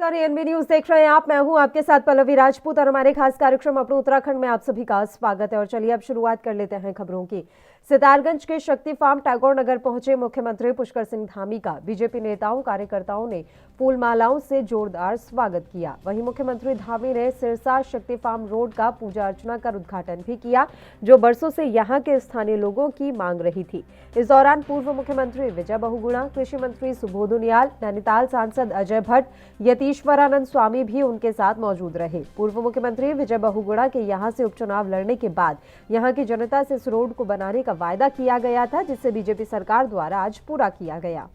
नमस्कार, ANB news देख रहे हैं आप। मैं हूं आपके साथ पल्लवी राजपूत और हमारे खास कार्यक्रम अपने उत्तराखंड में आप सभी का स्वागत है। और चलिए अब शुरुआत कर लेते हैं खबरों की। सितारगंज के शक्ति फार्म टैगोर नगर पहुंचे मुख्यमंत्री पुष्कर सिंह धामी का बीजेपी नेताओं कार्यकर्ताओं ने फूल मालाओं से जोरदार स्वागत किया। वहीं मुख्यमंत्री धामी ने सिरसा शक्ति फार्म रोड का पूजा अर्चना कर उद्घाटन भी किया, जो बरसों से यहां के स्थानीय लोगों की मांग रही थी। इस दौरान पूर्व मुख्यमंत्री विजय बहुगुणा, कृषि मंत्री सुबोध उनियाल, नैनीताल सांसद अजय भट्ट, यतीश्वरानंद स्वामी भी उनके साथ मौजूद रहे। पूर्व मुख्यमंत्री विजय बहुगुणा के यहां से उपचुनाव लड़ने के बाद यहां की जनता से इस रोड को बनाने का वायदा किया गया था, जिसे बीजेपी सरकार द्वारा आज पूरा किया गया।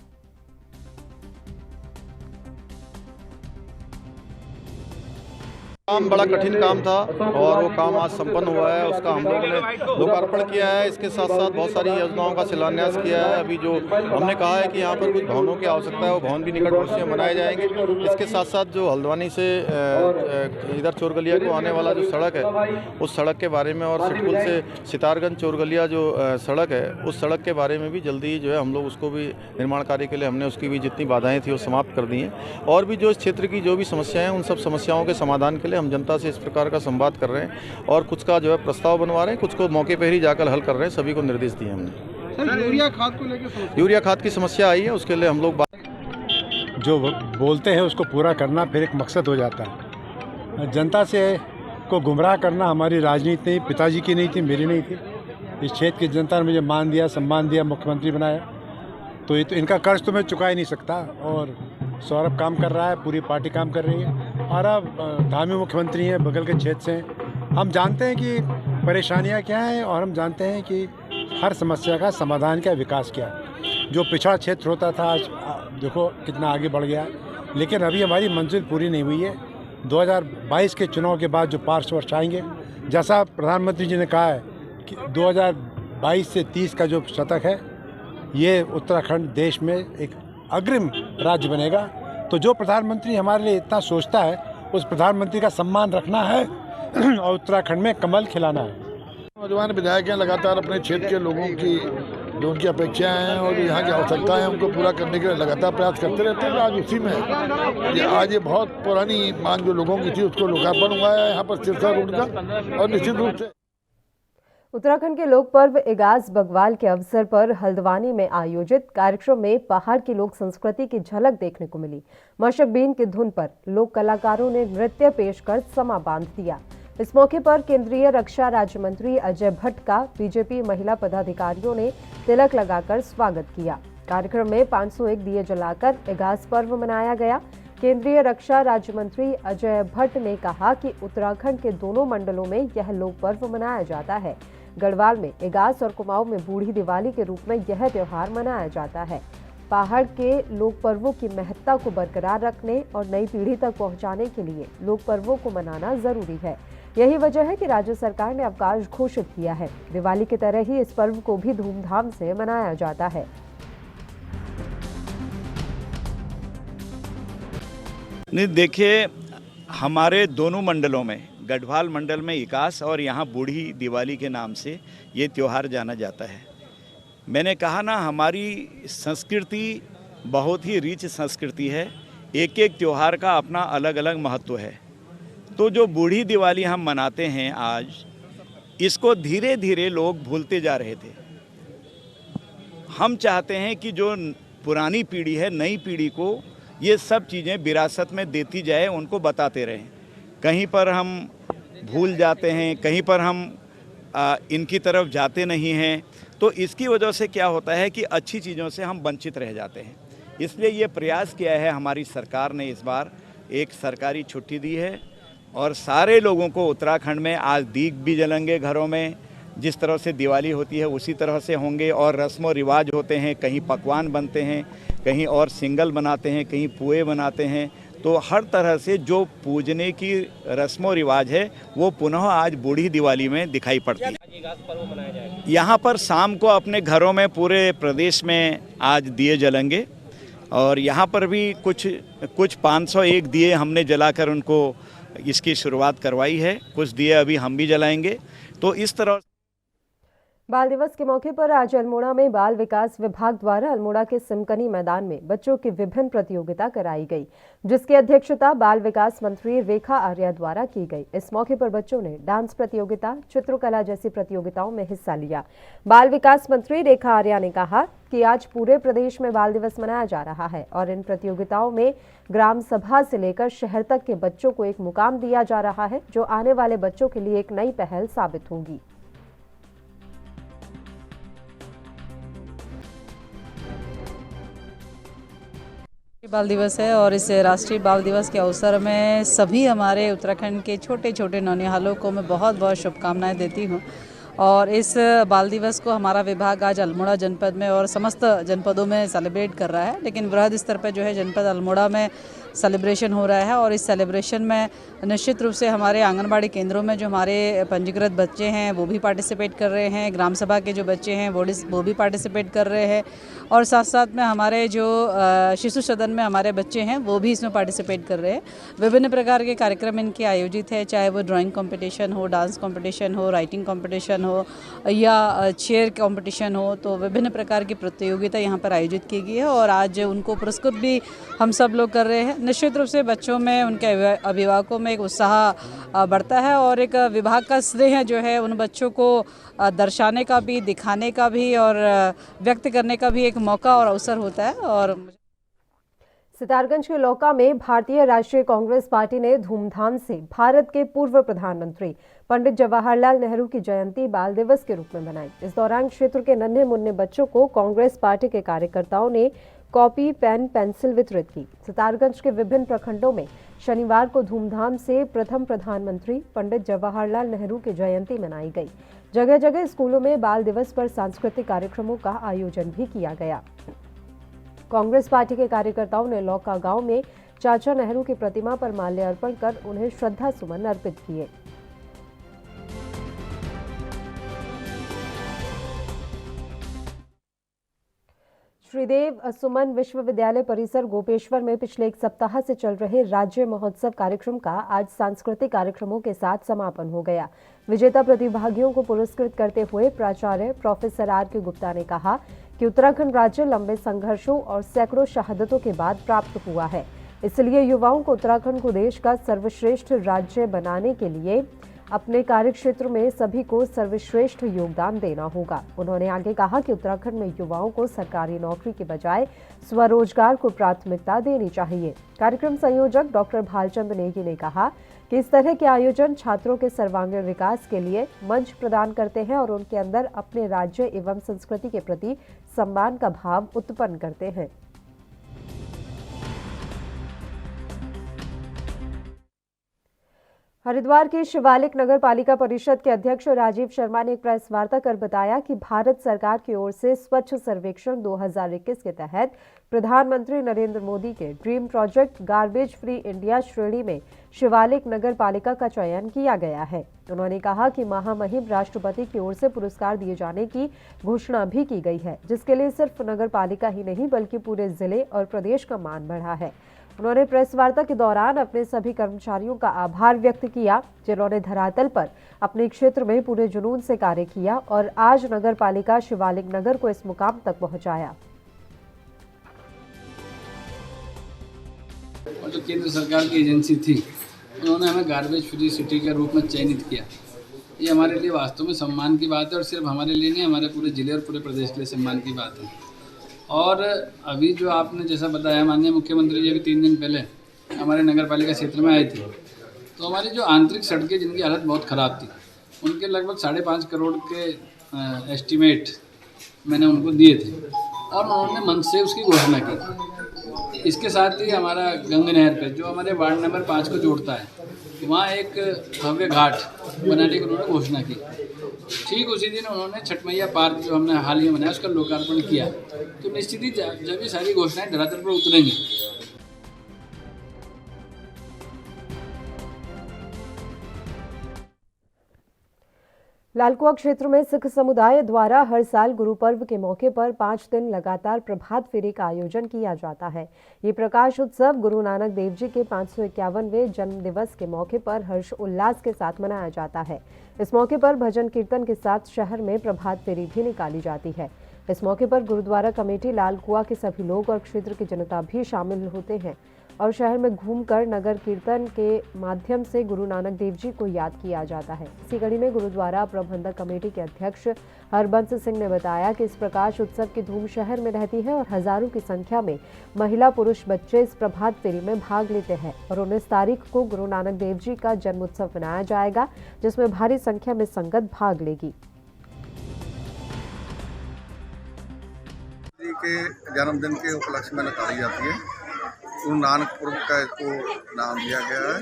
काम बड़ा कठिन काम था और वो काम आज संपन्न हुआ है। उसका हम लोगों ने लोकार्पण किया है। इसके साथ साथ बहुत सारी योजनाओं का शिलान्यास किया है। अभी जो हमने कहा है कि यहाँ पर कुछ भवनों की आवश्यकता है, वो भवन भी निकट भविष्य में बनाए जाएंगे। इसके साथ साथ जो हल्द्वानी से इधर चोरगलिया को आने वाला जो सड़क है, उस सड़क के बारे में, और सिटकुल से सितारगंज चोरगलिया जो सड़क है, उस सड़क के बारे में भी जल्दी जो है हम लोग उसको भी निर्माण कार्य के लिए हमने उसकी भी जितनी बाधाएँ थी वो समाप्त कर दी हैं। और भी जो इस क्षेत्र की जो भी समस्याएँ हैं, उन सब समस्याओं के समाधान के लिए हम जनता से इस प्रकार का संवाद कर रहे हैं और कुछ का जो है प्रस्ताव बनवा रहे हैं, कुछ को मौके पर ही जाकर हल कर रहे हैं। सभी को निर्देश दिए हमने। सर, यूरिया खाद को लेकर यूरिया खाद की समस्या आई है, उसके लिए हम लोग जो बोलते हैं उसको पूरा करना फिर एक मकसद हो जाता है। जनता से को गुमराह करना हमारी राजनीति नहीं, पिताजी की नहीं थी, मेरी नहीं थी। इस क्षेत्र की जनता ने मुझे मान दिया, सम्मान दिया, मुख्यमंत्री बनाया, तो ये तो इनका कर्ज तो मैं चुका ही नहीं सकता। और सौरभ काम कर रहा है, पूरी पार्टी काम कर रही है, और अब धामी मुख्यमंत्री हैं, बगल के क्षेत्र से हैं। हम जानते हैं कि परेशानियां क्या हैं और हम जानते हैं कि हर समस्या का समाधान क्या, विकास क्या है। जो पिछड़ा क्षेत्र होता था आज देखो कितना आगे बढ़ गया है। लेकिन अभी हमारी मंजिल पूरी नहीं हुई है। 2022 के चुनाव के बाद जो 5 वर्ष आएंगे, जैसा प्रधानमंत्री जी ने कहा है कि 2022 से 30 का जो शतक है, ये उत्तराखंड देश में एक अग्रिम राज्य बनेगा। तो जो प्रधानमंत्री हमारे लिए इतना सोचता है, उस प्रधानमंत्री का सम्मान रखना है और उत्तराखंड में कमल खिलाना है। नौजवान विधायक हैं, लगातार अपने क्षेत्र के लोगों की जो उनकी अपेक्षाएं हैं और यहाँ की आवश्यकताएं हैं, उनको पूरा करने के लिए लगातार प्रयास करते रहते हैं। आज उसी में आज ये बहुत पुरानी मांग जो लोगों की थी, उसको लोकार्पण हुआ है यहाँ पर सिरसा रोड का। और निश्चित रूप से उत्तराखंड के लोक पर्व इगास बग्वाल के अवसर पर हल्द्वानी में आयोजित कार्यक्रम में पहाड़ की लोक संस्कृति की झलक देखने को मिली। मशक बीन की धुन पर लोक कलाकारों ने नृत्य पेश कर समा बांध दिया। इस मौके पर केंद्रीय रक्षा राज्य मंत्री अजय भट्ट का बीजेपी महिला पदाधिकारियों ने तिलक लगाकर स्वागत किया। कार्यक्रम में 501 दिए जलाकर इगास पर्व मनाया गया। केंद्रीय रक्षा राज्य मंत्री अजय भट्ट ने कहा कि उत्तराखंड के दोनों मंडलों में यह लोक पर्व मनाया जाता है। गढ़वाल में इगास और कुमाऊं में बूढ़ी दिवाली के रूप में यह त्योहार मनाया जाता है। पहाड़ के लोक पर्वों की महत्ता को बरकरार रखने और नई पीढ़ी तक पहुंचाने के लिए लोक पर्वों को मनाना जरूरी है। यही वजह है कि राज्य सरकार ने अवकाश घोषित किया है। दिवाली की तरह ही इस पर्व को भी धूमधाम से मनाया जाता है। नहीं, देखिए, हमारे दोनों मंडलों में, गढ़वाल मंडल में इगास और यहाँ बूढ़ी दिवाली के नाम से ये त्यौहार जाना जाता है। मैंने कहा ना, हमारी संस्कृति बहुत ही रिच संस्कृति है। एक एक त्यौहार का अपना अलग अलग महत्व है। तो जो बूढ़ी दिवाली हम मनाते हैं आज, इसको धीरे धीरे लोग भूलते जा रहे थे। हम चाहते हैं कि जो पुरानी पीढ़ी है, नई पीढ़ी को ये सब चीज़ें विरासत में देती जाए, उनको बताते रहें। कहीं पर हम भूल जाते हैं, कहीं पर हम इनकी तरफ जाते नहीं हैं, तो इसकी वजह से क्या होता है कि अच्छी चीज़ों से हम वंचित रह जाते हैं। इसलिए ये प्रयास किया है हमारी सरकार ने, इस बार एक सरकारी छुट्टी दी है और सारे लोगों को उत्तराखंड में आज दीप भी जलेंगे घरों में। जिस तरह से दिवाली होती है उसी तरह से होंगे, और रस्म व रिवाज होते हैं, कहीं पकवान बनते हैं, कहीं और सिंगल बनाते हैं, कहीं पुए बनाते हैं। तो हर तरह से जो पूजने की रस्म व रिवाज है वो पुनः आज बूढ़ी दिवाली में दिखाई पड़ती है। यहाँ पर शाम को अपने घरों में पूरे प्रदेश में आज दिए जलेंगे और यहाँ पर भी कुछ 501 दिए हमने जलाकर उनको इसकी शुरुआत करवाई है। कुछ दिए अभी हम भी जलाएंगे। तो इस तरह बाल दिवस के मौके पर आज अल्मोड़ा में बाल विकास विभाग द्वारा अल्मोड़ा के सिमकनी मैदान में बच्चों की विभिन्न प्रतियोगिता कराई गई, जिसकी अध्यक्षता बाल विकास मंत्री रेखा आर्या द्वारा की गई। इस मौके पर बच्चों ने डांस प्रतियोगिता, चित्रकला जैसी प्रतियोगिताओं में हिस्सा लिया। बाल विकास मंत्री रेखा आर्या ने कहा कि आज पूरे प्रदेश में बाल दिवस मनाया जा रहा है और इन प्रतियोगिताओं में ग्राम सभा से लेकर शहर तक के बच्चों को एक मुकाम दिया जा रहा है, जो आने वाले बच्चों के लिए एक नई पहल साबित होगी। बाल दिवस है और इस राष्ट्रीय बाल दिवस के अवसर में सभी हमारे उत्तराखंड के छोटे छोटे नौनिहालों को मैं बहुत बहुत शुभकामनाएं देती हूं। और इस बाल दिवस को हमारा विभाग आज अल्मोड़ा जनपद में और समस्त जनपदों में सेलिब्रेट कर रहा है, लेकिन वृहद स्तर पर जो है जनपद अल्मोड़ा में सेलिब्रेशन हो रहा है। और इस सेलिब्रेशन में निश्चित रूप से हमारे आंगनबाड़ी केंद्रों में जो हमारे पंजीकृत बच्चे हैं वो भी पार्टिसिपेट कर रहे हैं, ग्राम सभा के जो बच्चे हैं वो भी पार्टिसिपेट कर रहे हैं, और साथ साथ में हमारे जो शिशु सदन में हमारे बच्चे हैं वो भी इसमें पार्टिसिपेट कर रहे हैं। विभिन्न प्रकार के कार्यक्रम इनके आयोजित है, चाहे वो ड्राइंग कंपटीशन हो, डांस कंपटीशन हो, राइटिंग कंपटीशन हो या चेयर कंपटीशन हो, तो विभिन्न प्रकार की प्रतियोगिता यहाँ पर आयोजित की गई है और आज उनको पुरस्कृत भी हम सब लोग कर रहे हैं। निश्चित रूप से बच्चों में, उनके अभिभावकों में एक उत्साह बढ़ता है और एक विभाग का स्नेह जो है उन बच्चों को दर्शाने का भी, दिखाने का भी और व्यक्त करने का भी एक मौका और अवसर होता है। और सितारगंज के लौका में भारतीय राष्ट्रीय कांग्रेस पार्टी ने धूमधाम से भारत के पूर्व प्रधानमंत्री पंडित जवाहरलाल नेहरू की जयंती बाल दिवस के रूप में मनाई। इस दौरान क्षेत्र के नन्हे मुन्ने बच्चों को कांग्रेस पार्टी के कार्यकर्ताओं ने कॉपी, पेन, पेंसिल वितरित की। सितारगंज के विभिन्न प्रखंडों में शनिवार को धूमधाम से प्रथम प्रधानमंत्री पंडित जवाहरलाल नेहरू की जयंती मनाई गई। जगह जगह स्कूलों में बाल दिवस पर सांस्कृतिक कार्यक्रमों का आयोजन भी किया गया। कांग्रेस पार्टी के कार्यकर्ताओं ने लौका गांव में चाचा नेहरू की प्रतिमा पर माल्यार्पण कर उन्हें श्रद्धा सुमन अर्पित किए। श्रीदेव सुमन विश्वविद्यालय परिसर गोपेश्वर में पिछले एक सप्ताह से चल रहे राज्य महोत्सव कार्यक्रम का आज सांस्कृतिक कार्यक्रमों के साथ समापन हो गया। विजेता प्रतिभागियों को पुरस्कृत करते हुए प्राचार्य प्रोफेसर R.K. गुप्ता ने कहा कि उत्तराखंड राज्य लंबे संघर्षों और सैकड़ों शहादतों के बाद प्राप्त हुआ है, इसलिए युवाओं को उत्तराखंड को देश का सर्वश्रेष्ठ राज्य बनाने के लिए अपने कार्यक्षेत्र में सभी को सर्वश्रेष्ठ योगदान देना होगा। उन्होंने आगे कहा कि उत्तराखंड में युवाओं को सरकारी नौकरी के बजाय स्वरोजगार को प्राथमिकता देनी चाहिए। कार्यक्रम संयोजक डॉक्टर भालचंद नेगी ने कहा कि इस तरह के आयोजन छात्रों के सर्वांगीण विकास के लिए मंच प्रदान करते हैं और उनके अंदर अपने राज्य एवं संस्कृति के प्रति सम्मान का भाव उत्पन्न करते हैं। हरिद्वार की शिवालिक नगर पालिका परिषद के अध्यक्ष राजीव शर्मा ने एक प्रेस वार्ता कर बताया कि भारत सरकार की ओर से स्वच्छ सर्वेक्षण 2021 के तहत प्रधानमंत्री नरेंद्र मोदी के dream project garbage free India श्रेणी में शिवालिक नगर पालिका का चयन किया गया है। उन्होंने कहा कि महामहिम राष्ट्रपति की ओर से पुरस्कार दिए जाने की घोषणा भी की गई है, जिसके लिए सिर्फ नगर पालिका ही नहीं बल्कि पूरे जिले और प्रदेश का मान बढ़ा है। उन्होंने प्रेस वार्ता के दौरान अपने सभी कर्मचारियों का आभार व्यक्त किया, जिन्होंने धरातल पर अपने क्षेत्र में पूरे जुनून से कार्य किया और आज नगर पालिका शिवालिक नगर को इस मुकाम तक पहुंचाया। और जो केंद्र सरकार की एजेंसी थी, उन्होंने हमें गार्बेज फ्री सिटी के रूप में चयनित किया। ये हमारे लिए वास्तव में सम्मान की बात है और सिर्फ हमारे लिए नहीं, हमारे पूरे जिले और पूरे प्रदेश के लिए सम्मान की बात है। और अभी जो आपने जैसा बताया, माननीय मुख्यमंत्री जी अभी 3 दिन पहले हमारे नगर पालिका क्षेत्र में आए थे, तो हमारी जो आंतरिक सड़कें जिनकी हालत बहुत ख़राब थी, उनके लगभग 5.5 करोड़ के एस्टीमेट मैंने उनको दिए थे और उन्होंने मंच से उसकी घोषणा की। इसके साथ ही हमारा गंगा नहर पे जो हमारे वार्ड नंबर 5 को जोड़ता है, वहाँ एक भव्य घाट बनाने की उन्होंने घोषणा की। ठीक उसी दिन उन्होंने छठ मैया पार्क जो हमने हाल ही बनाया उसका लोकार्पण किया। तो निश्चित ही जब ये सारी घोषणाएं धरातल पर उतरेंगी, लालकुआ क्षेत्र में सिख समुदाय द्वारा हर साल गुरु पर्व के मौके पर 5 दिन लगातार प्रभात फेरी का आयोजन किया जाता है। ये प्रकाश उत्सव गुरु नानक देव जी के 551वें जन्म दिवस के मौके पर हर्ष उल्लास के साथ मनाया जाता है। इस मौके पर भजन कीर्तन के साथ शहर में प्रभात फेरी भी निकाली जाती है। इस मौके पर गुरुद्वारा कमेटी, लालकुआ के सभी लोग और क्षेत्र की जनता भी शामिल होते हैं और शहर में घूमकर नगर कीर्तन के माध्यम से गुरु नानक देव जी को याद किया जाता है। इसी कड़ी में गुरुद्वारा प्रबंधक कमेटी के अध्यक्ष हरबंस सिंह ने बताया कि इस प्रकाश उत्सव की धूम शहर में रहती है और हजारों की संख्या में महिला, पुरुष, बच्चे इस प्रभात फेरी में भाग लेते हैं और 19 तारीख को गुरु नानक देव जी का जन्म उत्सव मनाया जाएगा, जिसमें भारी संख्या में संगत भाग लेगी। जी के जन्मदिन के उपलक्ष्य में निकाली जाती है। गुरु नानक पुरब का इसको नाम दिया गया है।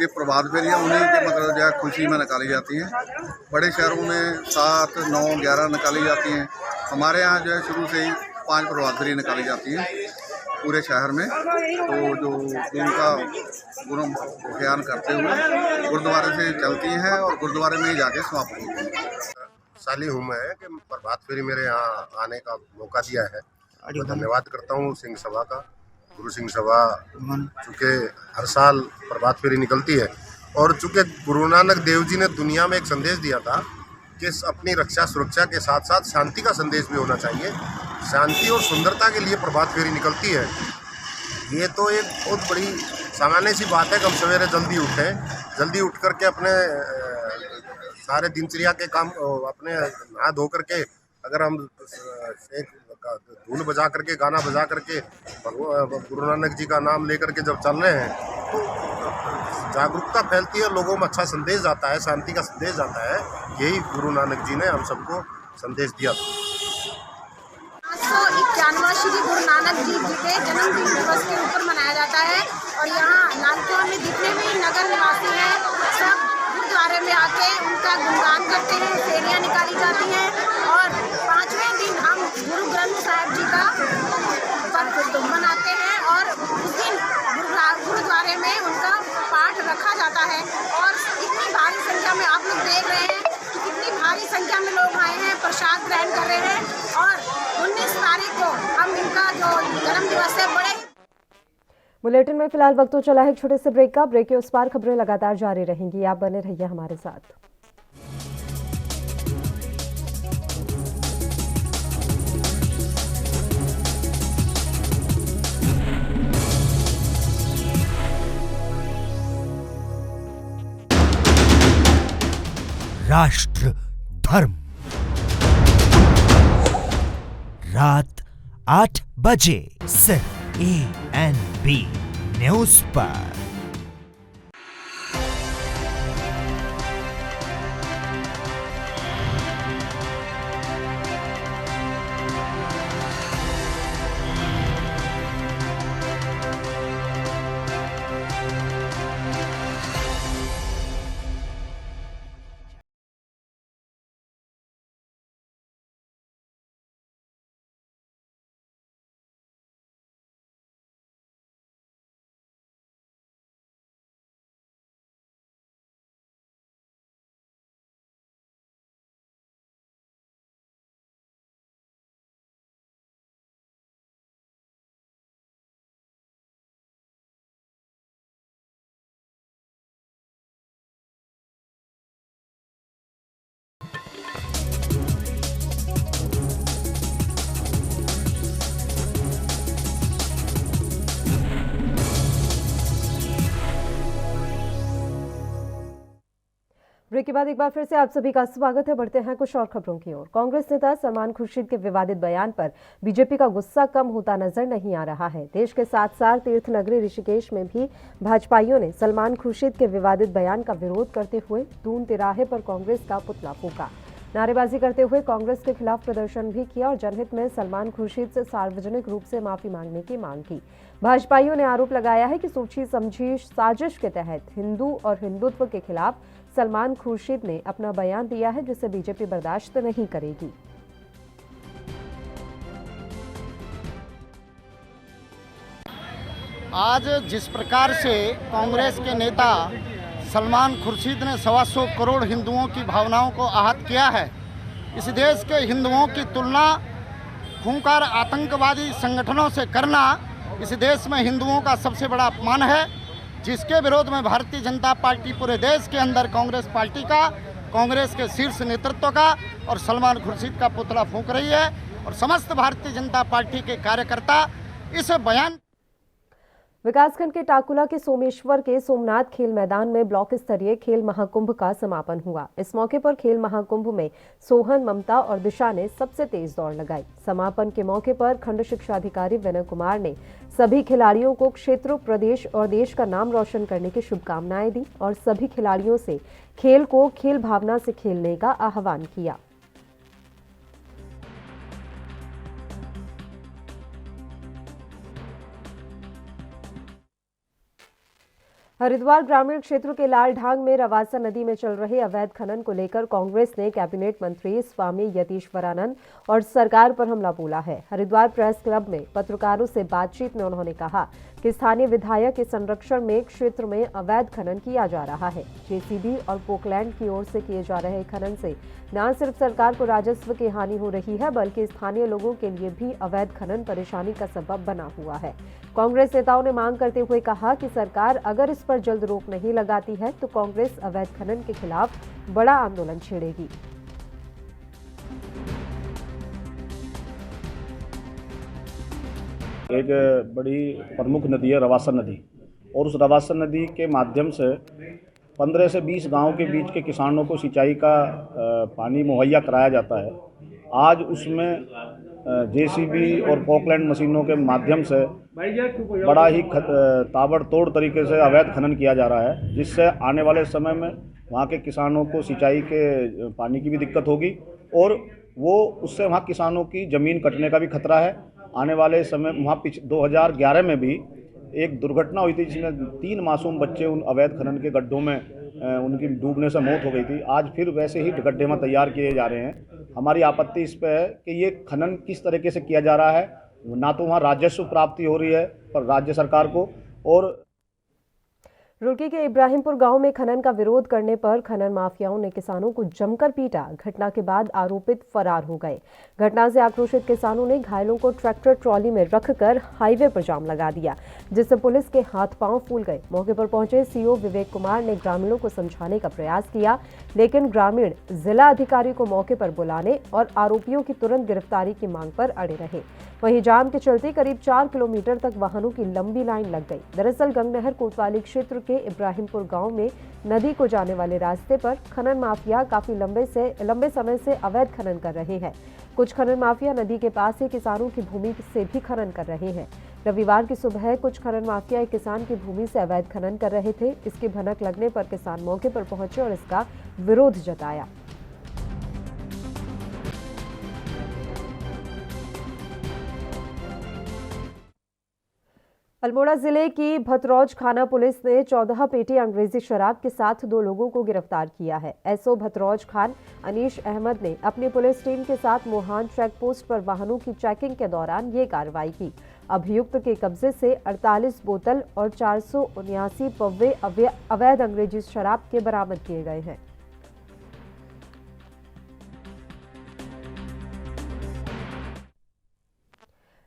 ये प्रभात फेरियाँ उन्हीं के मतलब जो है खुशी में निकाली जाती हैं। बड़े शहरों में 7, 9, 11 निकाली जाती हैं। हमारे यहाँ जो है शुरू से ही 5 प्रभात फेरी निकाली जाती हैं पूरे शहर में। तो जो उनका गुरु अभियान करते हुए गुरुद्वारे से चलती हैं और गुरुद्वारे में ही जाके समाप्त होती हैं। साली हूँ मैं कि प्रभात फेरी मेरे यहाँ आने का मौका दिया है। मैं धन्यवाद करता हूँ सिंह सभा का। गुरु सिंह सभा चूँकि हर साल प्रभात फेरी निकलती है और चूँकि गुरु नानक देव जी ने दुनिया में एक संदेश दिया था कि अपनी रक्षा सुरक्षा के साथ साथ शांति का संदेश भी होना चाहिए। शांति और सुंदरता के लिए प्रभात फेरी निकलती है। ये तो एक बहुत बड़ी सामान्य सी बात है कि हम सवेरे जल्दी उठ करके अपने सारे दिनचर्या के काम अपने नहा धो करके अगर हम एक धुन बजा करके, गाना बजा करके गुरु नानक जी का नाम लेकर के जब चल रहे हैं तो जागरूकता फैलती है, लोगों में अच्छा संदेश जाता है, शांति का संदेश जाता है। यही गुरु नानक जी ने हम सबको संदेश दिया था। 591वां श्री गुरु नानक जी के जन्मदिन दिवस के ऊपर मनाया जाता है और यहाँ लालकुआ में जितने भी नगर निवासी हैं सब गुरुद्वारे में आके उनका गुणगान करते हैं, फेरियाँ निकाली जाती हैं और 5वें दिन हम गुरु ग्रंथ साहिब जी का पर्व मनाते हैं और उस दिन गुरुद्वारे में उनका पाठ रखा जाता है। और इतनी भारी संख्या में आप लोग देख रहे हैं कि कितनी भारी संख्या में लोग आए हैं, प्रसाद ग्रहण कर रहे हैं और 19 तारीख को हम इनका जो जन्म दिवस है बड़े। बुलेटिन में फिलहाल वक्त तो चला है एक छोटे से ब्रेक का। ब्रेक के उस पार खबरें लगातार जारी रहेंगी, आप बने रहिए हमारे साथ। राष्ट्र धर्म रात 8 बजे सिर्फ ANB न्यूज पर। ब्रेक के बाद एक बार फिर से आप सभी का स्वागत है। बढ़ते हैं कुछ और खबरों की ओर। कांग्रेस नेता सलमान खुर्शीद के विवादित बयान पर बीजेपी का गुस्सा कम होता नजर नहीं आ रहा है। देश के साथ साथ तीर्थ नगरी ऋषिकेश में भी भाजपाइयों ने सलमान खुर्शीद के विवादित बयान का विरोध करते हुए दून तिराहे पर कांग्रेस का पुतला फूंका, नारेबाजी करते हुए कांग्रेस के खिलाफ प्रदर्शन भी किया और जनहित में सलमान खुर्शीद से सार्वजनिक रूप से माफी मांगने की मांग की। भाजपाइयों ने आरोप लगाया है कि सोची समझी साजिश के तहत हिंदू और हिंदुत्व के खिलाफ सलमान खुर्शीद ने अपना बयान दिया है, जिसे बीजेपी बर्दाश्त नहीं करेगी। आज जिस प्रकार से कांग्रेस के नेता सलमान खुर्शीद ने 125 करोड़ हिंदुओं की भावनाओं को आहत किया है। इस देश के हिंदुओं की तुलना खूंखार आतंकवादी संगठनों से करना इस देश में हिंदुओं का सबसे बड़ा अपमान है, जिसके विरोध में भारतीय जनता पार्टी पूरे देश के अंदर कांग्रेस पार्टी का, कांग्रेस के शीर्ष नेतृत्व का और सलमान खुर्शीद का पुतला फूंक रही है। और समस्त भारतीय जनता पार्टी के कार्यकर्ता इस बयान। विकासखंड के टाकुला के सोमेश्वर के सोमनाथ खेल मैदान में ब्लॉक स्तरीय खेल महाकुंभ का समापन हुआ। इस मौके पर खेल महाकुंभ में सोहन, ममता और दिशा ने सबसे तेज दौड़ लगाई। समापन के मौके पर खंड शिक्षा अधिकारी विनय कुमार ने सभी खिलाड़ियों को क्षेत्र, प्रदेश और देश का नाम रोशन करने की शुभकामनाएं दी और सभी खिलाड़ियों से खेल को खेल भावना से खेलने का आह्वान किया। हरिद्वार ग्रामीण क्षेत्र के लालढांग में रवासा नदी में चल रहे अवैध खनन को लेकर कांग्रेस ने कैबिनेट मंत्री स्वामी यतीश्वरानंद और सरकार पर हमला बोला है। हरिद्वार प्रेस क्लब में पत्रकारों से बातचीत में उन्होंने कहा कि स्थानीय विधायक के संरक्षण में क्षेत्र में अवैध खनन किया जा रहा है। जेसीबी और पोकलैंड की ओर से किए जा रहे खनन से न सिर्फ सरकार को राजस्व की हानि हो रही है, बल्कि स्थानीय लोगों के लिए भी अवैध खनन परेशानी का सबब बना हुआ है। कांग्रेस नेताओं ने मांग करते हुए कहा कि सरकार अगर इस पर जल्द रोक नहीं लगाती है तो कांग्रेस अवैध खनन के खिलाफ बड़ा आंदोलन छेड़ेगी। एक बड़ी प्रमुख नदी है रवासा नदी, और उस रवासा नदी के माध्यम से 15 से 20 गांव के बीच के किसानों को सिंचाई का पानी मुहैया कराया जाता है। आज उसमें जेसीबी और पोकलैंड मशीनों के माध्यम से बड़ा ही ताबड़तोड़ तरीके से अवैध खनन किया जा रहा है, जिससे आने वाले समय में वहाँ के किसानों को सिंचाई के पानी की भी दिक्कत होगी और उससे वहाँ किसानों की ज़मीन कटने का भी खतरा है। आने वाले समय वहाँ 2011 में भी एक दुर्घटना हुई थी जिसमें 3 मासूम बच्चे उन अवैध खनन के गड्ढों में उनकी डूबने से मौत हो गई थी। आज फिर वैसे ही गड्ढे में तैयार किए जा रहे हैं। हमारी आपत्ति इस पे है कि ये खनन किस तरीके से किया जा रहा है। ना तो वहाँ राजस्व प्राप्ति हो रही है पर राज्य सरकार को, और रुड़की के इब्राहिमपुर गांव में खनन का विरोध करने पर खनन माफियाओं ने किसानों को जमकर पीटा। घटना के बाद आरोपित फरार हो गए। घटना से आक्रोशित किसानों ने घायलों को ट्रैक्टर ट्रॉली में रखकर हाईवे पर जाम लगा दिया, जिससे पुलिस के हाथ पांव फूल गए। मौके पर पहुंचे सीओ विवेक कुमार ने ग्रामीणों को समझाने का प्रयास किया, लेकिन ग्रामीण जिला अधिकारी को मौके पर बुलाने और आरोपियों की तुरंत गिरफ्तारी की मांग पर अड़े रहे। वहीं जाम के चलते करीब 4 किलोमीटर तक वाहनों की लंबी लाइन लग गई। दरअसल गंगनहर कोतवाली क्षेत्र के इब्राहिमपुर गांव में नदी को जाने वाले रास्ते पर खनन माफिया काफी लंबे समय से अवैध खनन कर रहे हैं। कुछ खनन माफिया नदी के पास ही किसानों की भूमि से भी खनन कर रहे हैं। रविवार की सुबह कुछ खनन माफिया एक किसान की भूमि से अवैध खनन कर रहे थे। इसकी भनक लगने पर किसान मौके पर पहुंचे और इसका विरोध जताया। अल्मोड़ा जिले की भतरौज खाना पुलिस ने 14 पेटी अंग्रेजी शराब के साथ 2 लोगों को गिरफ्तार किया है। एसओ भतरौज खान अनीश अहमद ने अपनी पुलिस टीम के साथ मोहान चेक पोस्ट पर वाहनों की चेकिंग के दौरान ये कार्रवाई की। अभियुक्त के कब्जे से 48 बोतल और 479 पव्वे अवैध अंग्रेजी शराब के बरामद किए गए हैं।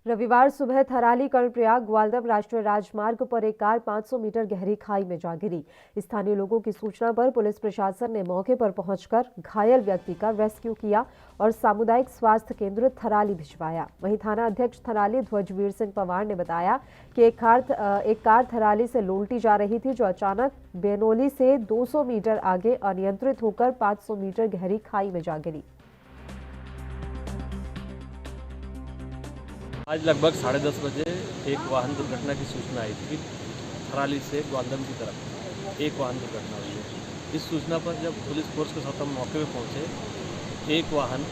रविवार सुबह थराली कर्णप्रयाग ग्वालदम राष्ट्रीय राजमार्ग पर एक कार 500 मीटर गहरी खाई में जा गिरी। स्थानीय लोगों की सूचना पर पुलिस प्रशासन ने मौके पर पहुंचकर घायल व्यक्ति का रेस्क्यू किया और सामुदायिक स्वास्थ्य केंद्र थराली भिजवाया। वहीं थाना अध्यक्ष थराली ध्वजवीर सिंह पवार ने बताया कि एक कार थराली से लोल्टी जा रही थी, जो अचानक बेनोली से 200 मीटर आगे अनियंत्रित होकर 500 मीटर गहरी खाई में जा गिरी। आज लगभग 10:30 बजे एक वाहन दुर्घटना की सूचना आई थी। थराली से ग्वालदम की तरफ एक वाहन दुर्घटना हुई है। इस सूचना पर जब पुलिस फोर्स के साथ हम मौके पर पहुंचे, एक वाहन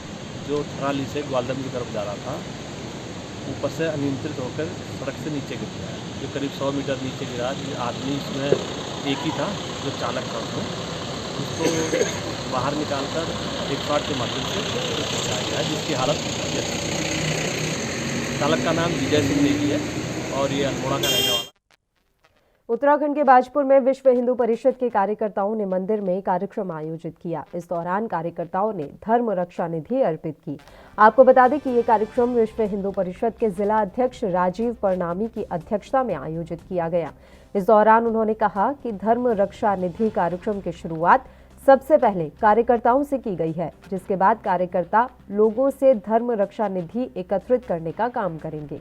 जो थराली से ग्वालदम की तरफ जा रहा था, ऊपर से अनियंत्रित होकर सड़क से नीचे गिर गया, जो करीब 100 मीटर नीचे गिरा। ये आदमी इसमें एक ही था जो चालक था, उसको बाहर निकालकर एक शॉट के माध्यम से पहुँचाया गया, जिसकी हालत चालक का नाम विजय सिंह नेगी है और ये अल्मोड़ा का रहने वाला। उत्तराखंड के बाजपुर में विश्व हिंदू परिषद के कार्यकर्ताओं ने मंदिर में कार्यक्रम आयोजित किया। इस दौरान कार्यकर्ताओं ने धर्म रक्षा निधि अर्पित की। आपको बता दें कि ये कार्यक्रम विश्व हिंदू परिषद के जिला अध्यक्ष राजीव परनामी की अध्यक्षता में आयोजित किया गया। इस दौरान उन्होंने कहा कि धर्म रक्षा निधि कार्यक्रम की शुरुआत सबसे पहले कार्यकर्ताओं से की गई है, जिसके बाद कार्यकर्ता लोगों से धर्म रक्षा निधि एकत्रित करने का काम करेंगे।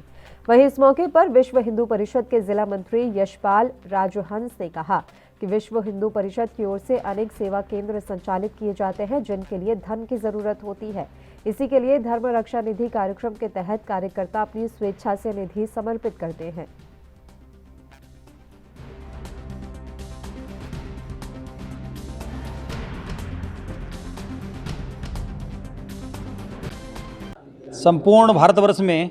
वहीं इस मौके पर विश्व हिंदू परिषद के जिला मंत्री यशपाल राजहंस ने कहा कि विश्व हिंदू परिषद की ओर से अनेक सेवा केंद्र संचालित किए जाते हैं, जिनके लिए धन की जरूरत होती है। इसी के लिए धर्म रक्षा निधि कार्यक्रम के तहत कार्यकर्ता अपनी स्वेच्छा से निधि समर्पित करते हैं। संपूर्ण भारतवर्ष में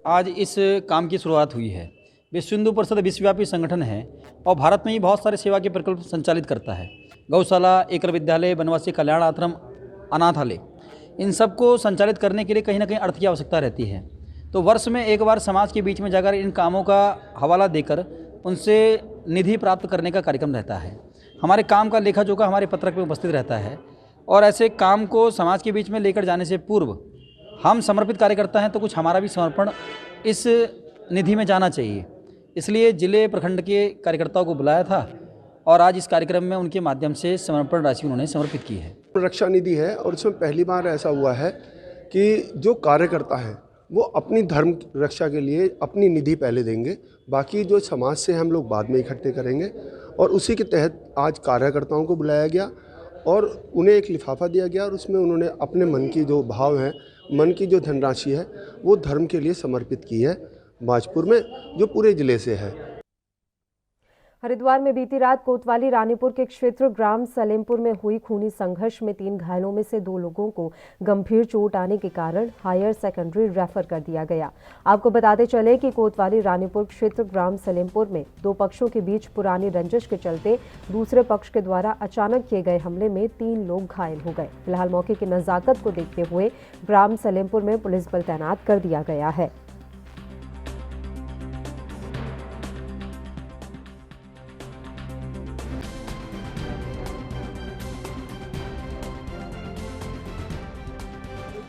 आज इस काम की शुरुआत हुई है। विश्व हिंदू परिषद विश्वव्यापी संगठन है और भारत में ही बहुत सारे सेवा के प्रकल्प संचालित करता है। गौशाला, एकल विद्यालय, वनवासी कल्याण आश्रम, अनाथालय, इन सब को संचालित करने के लिए कहीं ना कहीं अर्थ की आवश्यकता रहती है। तो वर्ष में एक बार समाज के बीच में जाकर इन कामों का हवाला देकर उनसे निधि प्राप्त करने का कार्यक्रम रहता है। हमारे काम का लेखा जोखा हमारे पत्रक में उपस्थित रहता है और ऐसे काम को समाज के बीच में लेकर जाने से पूर्व हम समर्पित कार्यकर्ता हैं, तो कुछ हमारा भी समर्पण इस निधि में जाना चाहिए। इसलिए जिले प्रखंड के कार्यकर्ताओं को बुलाया था और आज इस कार्यक्रम में उनके माध्यम से समर्पण राशि उन्होंने समर्पित की है। रक्षा निधि है और इसमें पहली बार ऐसा हुआ है कि जो कार्यकर्ता हैं वो अपनी धर्म रक्षा के लिए अपनी निधि पहले देंगे, बाकी जो समाज से हम लोग बाद में इकट्ठे करेंगे। और उसी के तहत आज कार्यकर्ताओं को बुलाया गया और उन्हें एक लिफाफा दिया गया और उसमें उन्होंने अपने मन की जो भाव हैं, मन की जो धनराशि है वो धर्म के लिए समर्पित की है, बाजपुर में जो पूरे जिले से है। हरिद्वार में बीती रात कोतवाली रानीपुर के क्षेत्र ग्राम सलेमपुर में हुई खूनी संघर्ष में 3 घायलों में से 2 लोगों को गंभीर चोट आने के कारण हायर सेकेंडरी रेफर कर दिया गया। आपको बताते चले कि कोतवाली रानीपुर क्षेत्र ग्राम सलेमपुर में 2 पक्षों के बीच पुरानी रंजिश के चलते दूसरे पक्ष के द्वारा अचानक किए गए हमले में 3 लोग घायल हो गए। फिलहाल मौके की नजाकत को देखते हुए ग्राम सलेमपुर में पुलिस बल तैनात कर दिया गया है।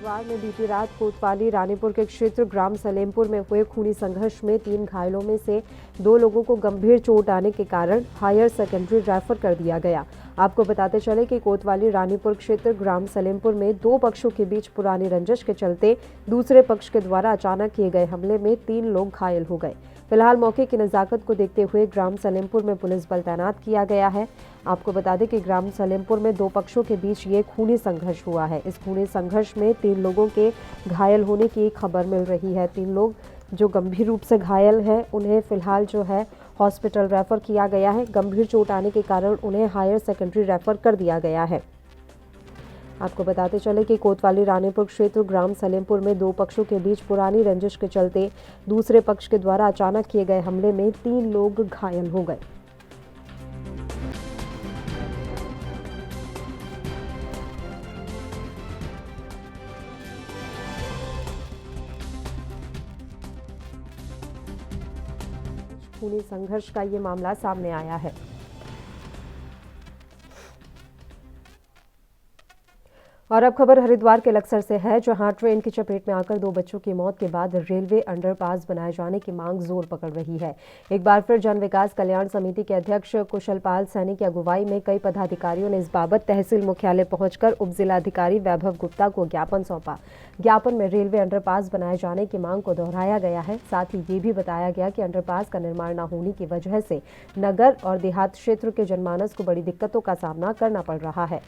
हरिद्वार में बीती रात कोतवाली रानीपुर के क्षेत्र ग्राम सलेमपुर में हुए खूनी संघर्ष में 3 घायलों में से 2 लोगों को गंभीर चोट आने के कारण हायर सेकेंडरी रेफर कर दिया गया। आपको बताते चले कि कोतवाली रानीपुर क्षेत्र ग्राम सलेमपुर में 2 पक्षों के बीच पुरानी रंजिश के चलते दूसरे पक्ष के द्वारा अचानक किए गए हमले में 3 लोग घायल हो गए। फिलहाल मौके की नजाकत को देखते हुए ग्राम सलेमपुर में पुलिस बल तैनात किया गया है। आपको बता दें कि ग्राम सलेमपुर में 2 पक्षों के बीच ये खूनी संघर्ष हुआ है। इस खूनी संघर्ष में 3 लोगों के घायल होने की खबर मिल रही है। 3 लोग जो गंभीर रूप से घायल हैं उन्हें फिलहाल जो है हॉस्पिटल रेफर किया गया है। गंभीर चोट आने के कारण उन्हें हायर सेकेंडरी रेफर कर दिया गया है। आपको बताते चले कि कोतवाली रानीपुर क्षेत्र ग्राम सलेमपुर में 2 पक्षों के बीच पुरानी रंजिश के चलते दूसरे पक्ष के द्वारा अचानक किए गए हमले में 3 लोग घायल हो गए। खूनी संघर्ष का ये मामला सामने आया है। और अब खबर हरिद्वार के लक्सर से है, जहां ट्रेन की चपेट में आकर 2 बच्चों की मौत के बाद रेलवे अंडरपास बनाए जाने की मांग जोर पकड़ रही है। एक बार फिर जन विकास कल्याण समिति के अध्यक्ष कुशलपाल सैनी की अगुवाई में कई पदाधिकारियों ने इस बाबत तहसील मुख्यालय पहुंचकर उप जिलाधिकारी वैभव गुप्ता को ज्ञापन सौंपा। ज्ञापन में रेलवे अंडरपास बनाए जाने की मांग को दोहराया गया है। साथ ही ये भी बताया गया कि अंडरपास का निर्माण न होने की वजह से नगर और देहात क्षेत्र के जनमानस को बड़ी दिक्कतों का सामना करना पड़ रहा है।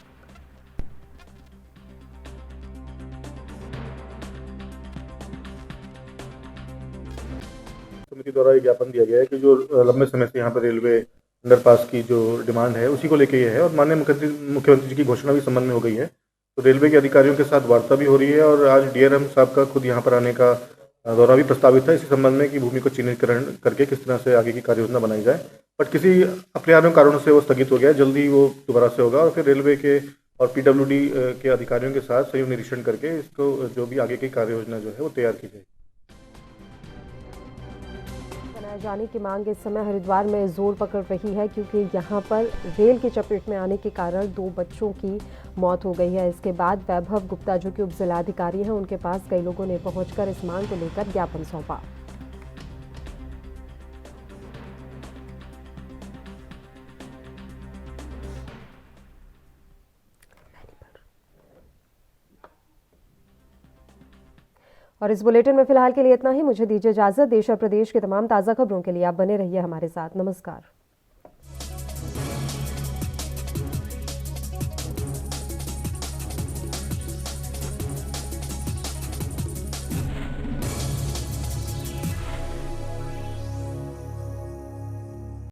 समिति द्वारा ये ज्ञापन दिया गया है कि जो लंबे समय से यहाँ पर रेलवे अंडरपास की जो डिमांड है उसी को लेके ये है और माननीय मुख्यमंत्री जी की घोषणा भी संबंध में हो गई है। तो रेलवे के अधिकारियों के साथ वार्ता भी हो रही है और आज डीआरएम साहब का खुद यहाँ पर आने का दौरा भी प्रस्तावित है इसी संबंध में कि भूमि को चिन्हितकरण करके किस तरह से आगे की कार्य योजना बनाई जाए। बट किसी अपरिहार्य कारणों से वो स्थगित हो गया, जल्दी वो दोबारा से होगा और फिर रेलवे के और पीडब्ल्यूडी के अधिकारियों के साथ संयुक्त निरीक्षण करके इसको जो भी आगे की कार्य योजना जो है वो तैयार की जाएगी। बनाए जाने की मांग इस समय हरिद्वार में जोर पकड़ रही है, क्योंकि यहां पर रेल की चपेट में आने के कारण 2 बच्चों की मौत हो गई है। इसके बाद वैभव गुप्ता, जो कि उप जिलाधिकारी हैं, उनके पास कई लोगों ने पहुंचकर इस मांग को लेकर ज्ञापन सौंपा। और इस बुलेटिन में फिलहाल के लिए इतना ही। मुझे दीजिए इजाजत। देश और प्रदेश के तमाम ताज़ा खबरों के लिए आप बने रहिए हमारे साथ। नमस्कार।